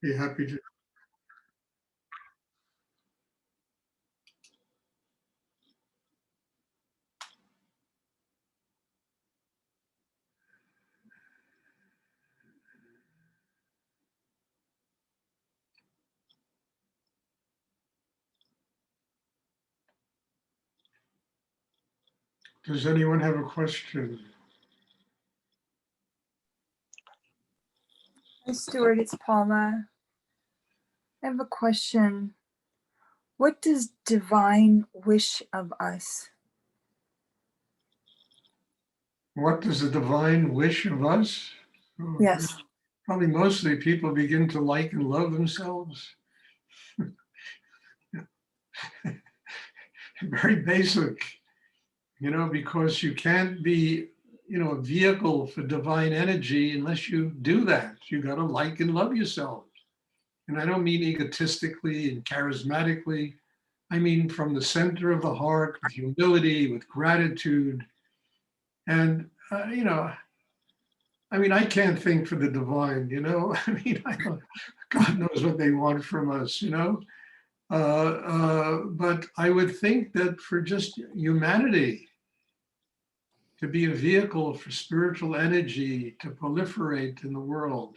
Be happy to. Does anyone have a question? Hi, Stuart, it's Paula. I have a question. What does divine wish of us? What does the divine wish of us? Yes. Probably mostly people begin to like and love themselves. Very basic, because you can't be, a vehicle for divine energy unless you do that. You got to like and love yourself. And I don't mean egotistically and charismatically. I mean from the center of the heart, with humility, with gratitude. And, I can't think for the divine, I don't, God knows what they want from us, but I would think that for just humanity, to be a vehicle for spiritual energy to proliferate in the world,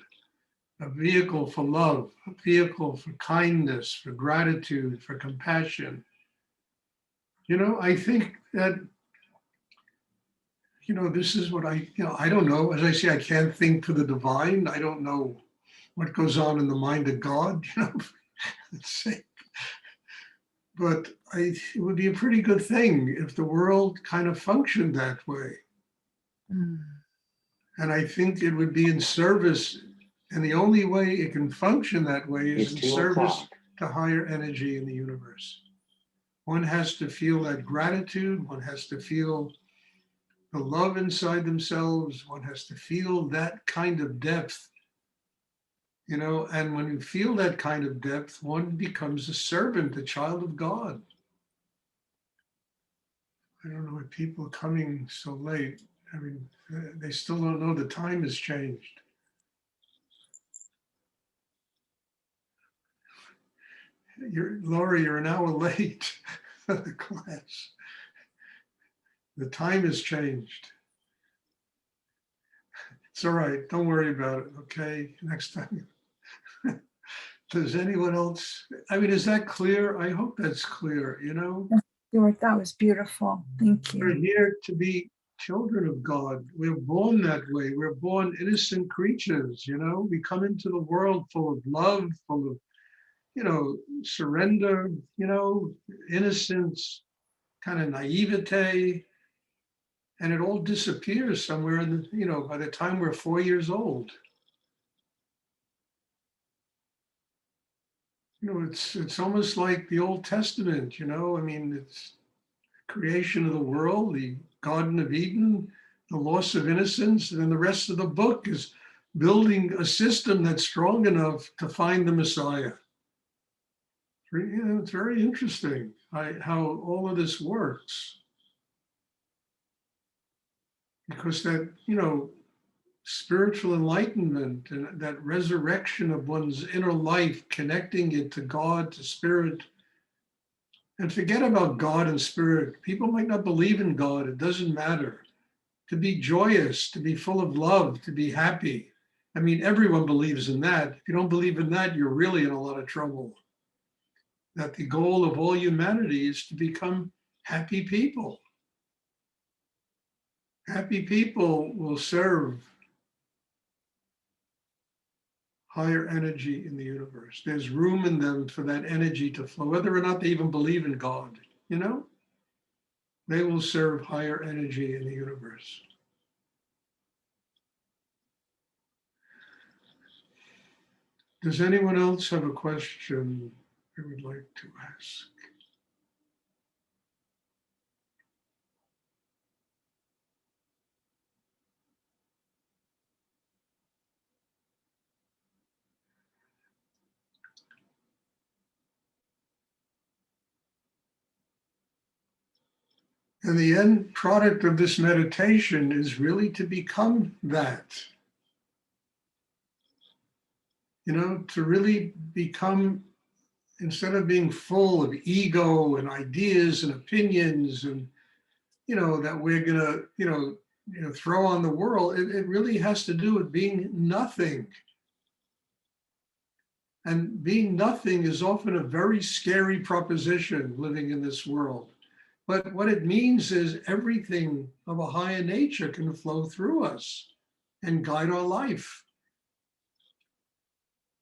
a vehicle for love, a vehicle for kindness, for gratitude, for compassion. I think that, this is what I don't know. As I say, I can't think for the divine. I don't know what goes on in the mind of God, let's say. But it would be a pretty good thing if the world kind of functioned that way. Mm. And I think it would be in service, and the only way it can function that way is in service to higher energy in the universe. One has to feel that gratitude, one has to feel the love inside themselves, one has to feel that kind of depth, and when you feel that kind of depth, one becomes a servant, a child of God. I don't know why people are coming so late. I mean, they still don't know the time has changed. Laura, you're an hour late for the class. The time has changed. It's all right. Don't worry about it. Okay. Next time. Does anyone else? I mean, is that clear? I hope that's clear. Stuart, that was beautiful. Thank We're you. here to be children of God. We're born that way. We're born innocent creatures. We come into the world full of love, full of, surrender, innocence, kind of naivete. And it all disappears somewhere in the, by the time we're 4 years old. It's almost like the Old Testament, I mean, it's creation of the world, the Garden of Eden, the loss of innocence, and then the rest of the book is building a system that's strong enough to find the Messiah. It's very interesting how all of this works. Because that, spiritual enlightenment and that resurrection of one's inner life, connecting it to God, to spirit. And forget about God and spirit. People might not believe in God. It doesn't matter. To be joyous, to be full of love, to be happy. I mean, everyone believes in that. If you don't believe in that, you're really in a lot of trouble. That the goal of all humanity is to become happy people. Happy people will serve higher energy in the universe. There's room in them for that energy to flow, whether or not they even believe in God, they will serve higher energy in the universe. Does anyone else have a question they would like to ask? And the end product of this meditation is really to become that. to really become, instead of being full of ego and ideas and opinions and, that we're gonna, throw on the world, it really has to do with being nothing. And being nothing is often a very scary proposition living in this world. But what it means is everything of a higher nature can flow through us and guide our life.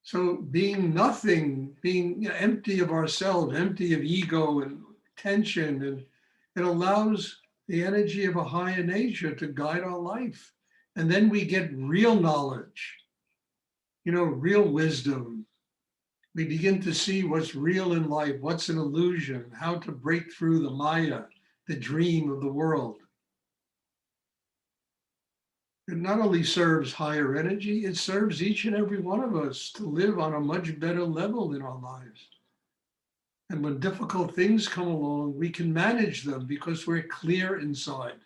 So being nothing, being empty of ourselves, empty of ego and tension, and it allows the energy of a higher nature to guide our life. And then we get real knowledge, real wisdom. We begin to see what's real in life, what's an illusion, how to break through the Maya, the dream of the world. It not only serves higher energy, it serves each and every one of us to live on a much better level in our lives. And when difficult things come along, we can manage them because we're clear inside.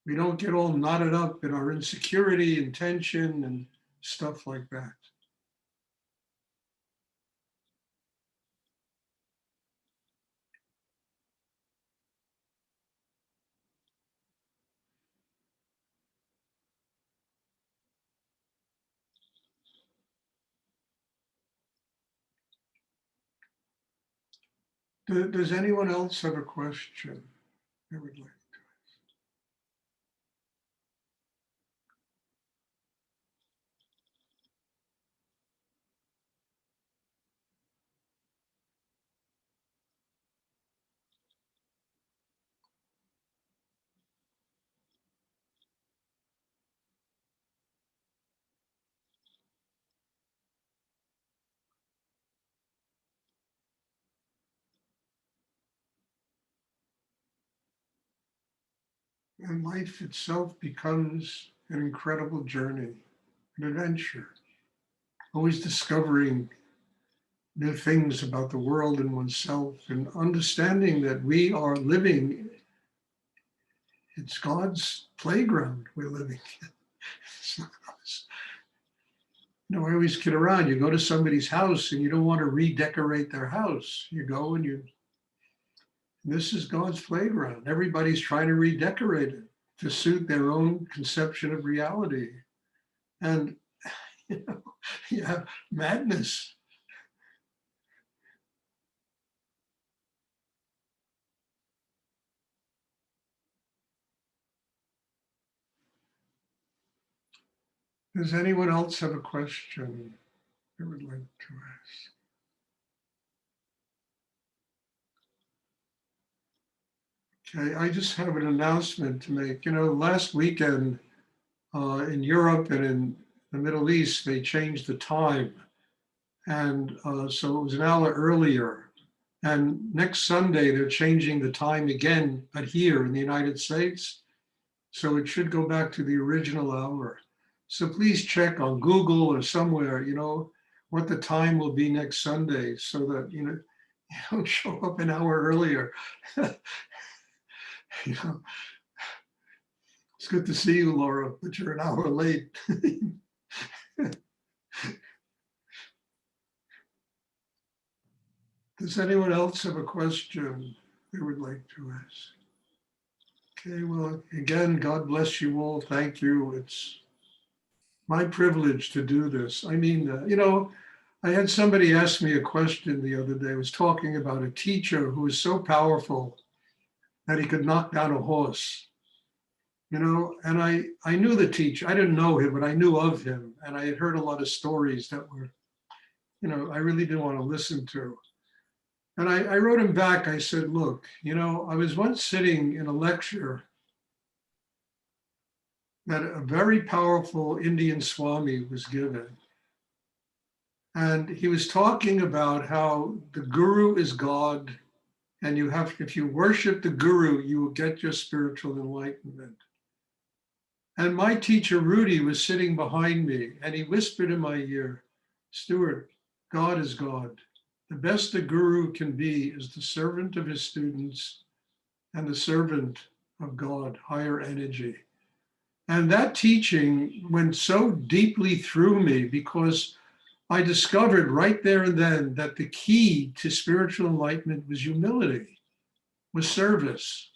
We don't get all knotted up in our insecurity and tension and stuff like that. Does anyone else have a question they would like? And life itself becomes an incredible journey, an adventure, always discovering new things about the world and oneself, and understanding that we are living, it's God's playground we're living in. It's not us. I always kid around. You go to somebody's house and you don't want to redecorate their house. You go and this is God's playground. Everybody's trying to redecorate it to suit their own conception of reality. And, you have madness. Does anyone else have a question they would like to ask? Okay, I just have an announcement to make. Last weekend in Europe and in the Middle East, they changed the time. And so it was an hour earlier. And next Sunday, they're changing the time again, but here in the United States. So it should go back to the original hour. So please check on Google or somewhere, what the time will be next Sunday so that, you don't show up an hour earlier. It's good to see you, Laura, but you're an hour late. Does anyone else have a question they would like to ask? Okay, well, again, God bless you all. Thank you. It's my privilege to do this. I mean, I had somebody ask me a question the other day. I was talking about a teacher who was so powerful that he could knock down a horse. And I knew the teacher. I didn't know him, but I knew of him. And I had heard a lot of stories that were, I really didn't want to listen to. And I wrote him back. I said, look, I was once sitting in a lecture that a very powerful Indian Swami was giving. And he was talking about how the guru is God, and if you worship the guru, you will get your spiritual enlightenment. And my teacher, Rudy, was sitting behind me, and he whispered in my ear, Stuart, God is God. The best a guru can be is the servant of his students and the servant of God, higher energy. And that teaching went so deeply through me because I discovered right there and then that the key to spiritual enlightenment was humility, was service,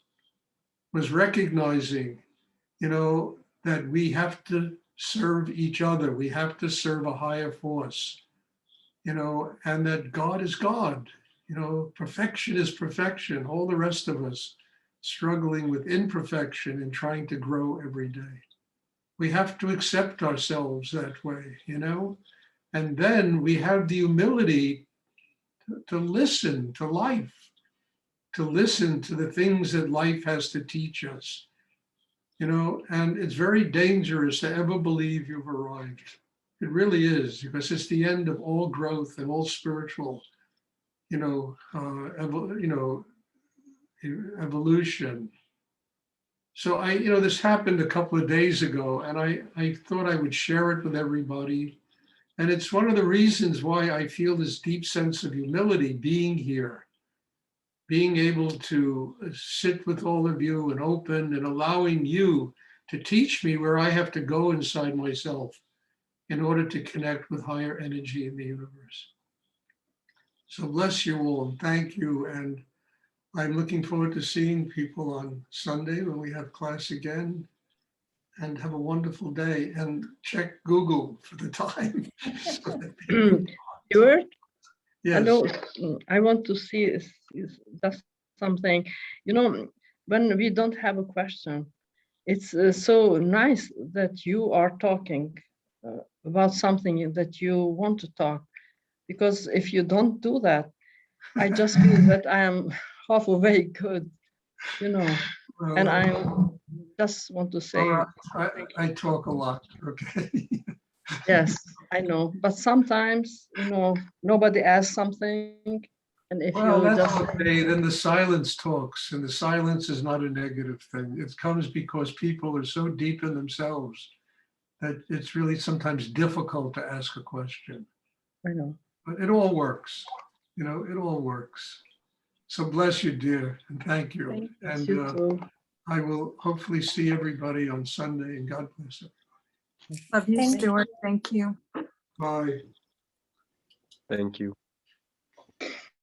was recognizing, that we have to serve each other. We have to serve a higher force, and that God is God. Perfection is perfection. All the rest of us struggling with imperfection and trying to grow every day. We have to accept ourselves that way, and then we have the humility to listen to life, to listen to the things that life has to teach us, and it's very dangerous to ever believe you've arrived. It really is, because it's the end of all growth and all spiritual, evolution. So this happened a couple of days ago, and I thought I would share it with everybody. And it's one of the reasons why I feel this deep sense of humility being here, being able to sit with all of you and open and allowing you to teach me where I have to go inside myself in order to connect with higher energy in the universe. So bless you all and thank you. And I'm looking forward to seeing people on Sunday when we have class again. And have a wonderful day, and check Google for the time. So that people... Stuart, Yes. hello. I want to see is just something, when we don't have a question, it's so nice that you are talking about something that you want to talk, because if you don't do that, I just feel that I am half awake good, Well, and I just want to say, I talk a lot, okay? yes, I know, but sometimes, nobody asks something, and if Well, you that's just okay. Then the silence talks, and the silence is not a negative thing. It comes because people are so deep in themselves that it's really sometimes difficult to ask a question. I know. But it all works, it all works. So bless you, dear, and thank you. Thank And you too. I will hopefully see everybody on Sunday, and God bless it. Love you, Thank you. Stuart. Thank you. Bye. Thank you.